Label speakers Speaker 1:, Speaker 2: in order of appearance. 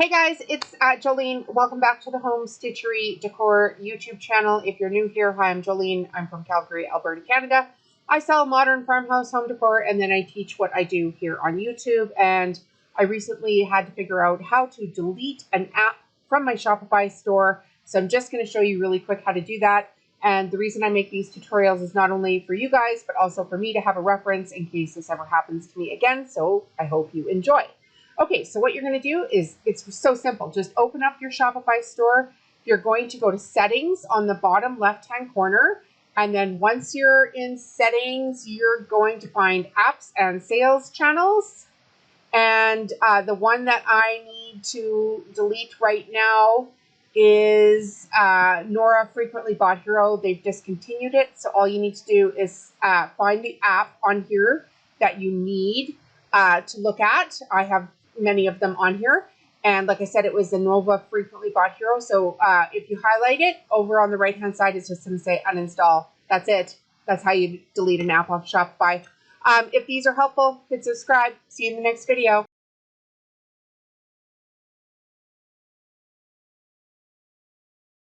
Speaker 1: Hey guys, it's Jolene. Welcome back to the Home Stitchery Decor YouTube channel. If you're new here, hi, I'm Jolene. I'm from Calgary, Alberta, Canada. I sell modern farmhouse home decor and then I teach what I do here on YouTube. And I recently had to figure out how to delete an app from my Shopify store. So I'm just going to show you really quick how to do that. And the reason I make these tutorials is not only for you guys, but also for me to have a reference in case this ever happens to me again. So I hope you enjoy. Okay, so what you're going to do is, it's so simple. Just open up your Shopify store. You're going to go to settings on the bottom left-hand corner. And then once you're in settings, you're going to find apps and sales channels. And the one that I need to delete right now is Nora Frequently Bought Hero. They've discontinued it. So all you need to do is find the app on here that you need to look at. I have many of them on here. And like I said, it was the Nova Frequently Bought Hero. So if you highlight it, over on the right-hand side, it's just going to say uninstall. That's it. That's how you delete an app off Shopify. If these are helpful, hit subscribe. See you in the next video.